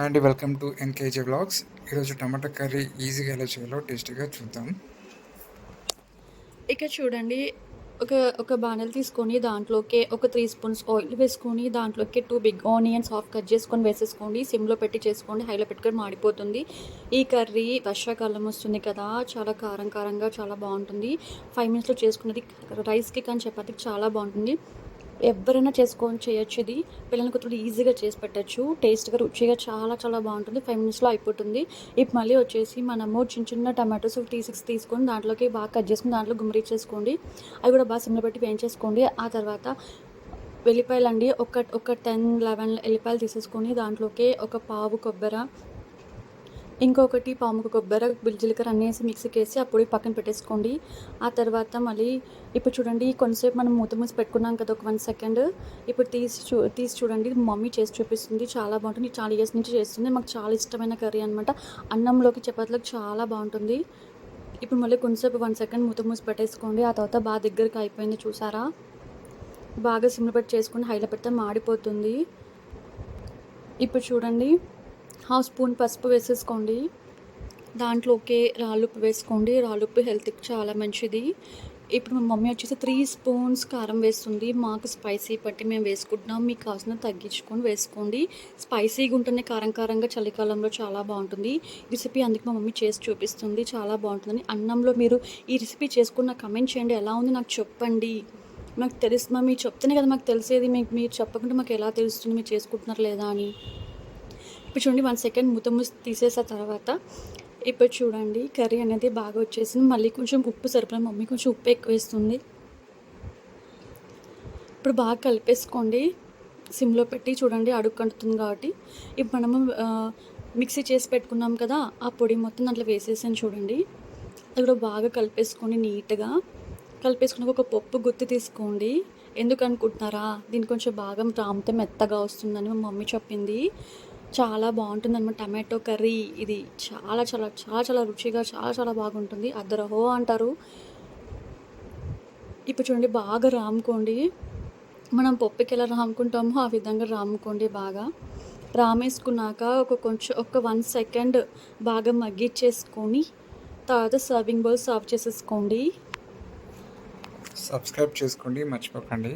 And welcome to NKJ vlogs. ఈరోజు tomato curry ఈజీగా ఎలా చేయాలో టేస్టీగా చూద్దాం. ఇక చూడండి, ఒక ఒక బాణలి తీసుకొని దాంట్లోకి ఒక 3 స్పూన్స్ ఆయిల్ వేసుకొని దాంట్లోకి 2 బిగ్ ఆనియన్స్ హాఫ్ కట్ చేసుకొని వేసేసుకోండి. సిమ్లో పెట్టి చేసుకోండి, హైలో పెట్టుకొని మాడిపోతుంది. ఈ కర్రీ వర్షాకాలం వస్తుంది కదా, చాలా కారం కారంగా చాలా బాగుంటుంది. 5 మినిట్స్లో చేసుకున్నది రైస్కి కానీ చపాతీకి చాలా బాగుంటుంది. ఎవరైనా చేసుకొని చేయొచ్చు. ఇది పిల్లలకి కూడా ఈజీగా చేసి పెట్టచ్చు. టేస్ట్గా రుచిగా చాలా చాలా బాగుంటుంది. 5 మినిట్స్లో అయిపోతుంది. ఇప్పుడు మళ్ళీ వచ్చేసి మనము చిన్న చిన్న టమాటోస్ 6 తీసుకొని దాంట్లోకి బాగా కట్ చేసుకుని దాంట్లో గుమ్మరించేసుకోండి. అవి కూడా బాగా సిమ్లో పెట్టి వేయించేసుకోండి. ఆ తర్వాత వెల్లిపాయలండి ఒక 10-11 ఎల్లిపాయలు తీసేసుకొని దాంట్లోకి ఒక పావు కొబ్బరి, ఇంకొకటి పాముకు కొబ్బరి, జీలకర్ర అన్నీ వేసి మిక్సీకి వేసి ఆ పొడి పక్కన పెట్టేసుకోండి. ఆ తర్వాత మళ్ళీ ఇప్పుడు చూడండి, కొంతసేపు మనం మూత మూసి పెట్టుకున్నాం కదా, ఒక 1 సెకండ్. ఇప్పుడు తీసి చూడండి, మమ్మీ చేసి చూపిస్తుంది. చాలా బాగుంటుంది. చాలా ఇయర్స్ నుంచి చేస్తుంది. మాకు చాలా ఇష్టమైన కర్రీ అనమాట. అన్నంలోకి చపాతీలకు చాలా బాగుంటుంది. ఇప్పుడు మళ్ళీ కొంతసేపు 1 సెకండ్ మూత మూసి పెట్టేసుకోండి. ఆ తర్వాత బాగా దగ్గరికి అయిపోయింది, చూసారా? బాగా సిమ్లో పెట్టి చేసుకుని హైలో పెడితే మాడిపోతుంది. ఇప్పుడు చూడండి, హాఫ్ స్పూన్ పసుపు వేసేసుకోండి. దాంట్లోకి రాళ్ళుప్పు వేసుకోండి. రాళ్ళుప్పు హెల్త్కి చాలా మంచిది. ఇప్పుడు మా మమ్మీ వచ్చేసి 3 స్పూన్స్ కారం వేస్తుంది. మాకు స్పైసీ బట్టి మేము వేసుకుంటున్నాం. మీకు కావాల్సిన తగ్గించుకొని వేసుకోండి. స్పైసీగా ఉంటేనే కారం కారంగా చలికాలంలో చాలా బాగుంటుంది. రెసిపీ అందుకు మా మమ్మీ చేసి చూపిస్తుంది. చాలా బాగుంటుందని. అన్నంలో మీరు ఈ రెసిపీ చేసుకున్న కమెంట్ చేయండి, ఎలా ఉంది నాకు చెప్పండి. నాకు తెలుసు, మీరు చెప్తేనే కదా మాకు తెలిసేది. మీరు చెప్పకుండా మాకు ఎలా తెలుస్తుంది మీరు చేసుకుంటున్నారు లేదా అని. ఇప్పుడు చూడండి, 1 సెకండ్ మూత మూసి తీసేసిన తర్వాత ఇప్పుడు చూడండి, కర్రీ అనేది బాగా వచ్చేసింది. మళ్ళీ కొంచెం ఉప్పు సరిపడా, మమ్మీ కొంచెం ఉప్పు ఎక్కువ వేస్తుంది. ఇప్పుడు బాగా కలిపేసుకోండి. సిమ్లో పెట్టి చూడండి, అడుగు కంటుతుంది కాబట్టి. ఇప్పుడు మనము మిక్సీ చేసి పెట్టుకున్నాం కదా, ఆ పొడి మొత్తం దాంట్లో వేసేసాను చూడండి. అది కూడా బాగా కలిపేసుకొని నీట్గా కలిపేసుకుని ఒక పప్పు గుత్తి తీసుకోండి. ఎందుకు అనుకుంటున్నారా? దీన్ని కొంచెం బాగా రామితే మెత్తగా వస్తుందని మా మమ్మీ చెప్పింది. చాలా బాగుంటుందన్నమాట టమాటో కర్రీ. ఇది చాలా చాలా చాలా చాలా రుచిగా చాలా చాలా బాగుంటుంది. అద్దరహో అంటారు. ఇప్పుడు చూడండి, బాగా రాముకోండి. మనం పప్పుకి ఎలా రాముకుంటామో ఆ విధంగా రాముకోండి. బాగా రామేసుకున్నాక ఒక 1 సెకండ్ బాగా మగ్గిచ్చేసుకొని తర్వాత సర్వింగ్ బౌల్ సర్వ్ చేసేసుకోండి. సబ్స్క్రైబ్ చేసుకోండి, మర్చిపోకండి.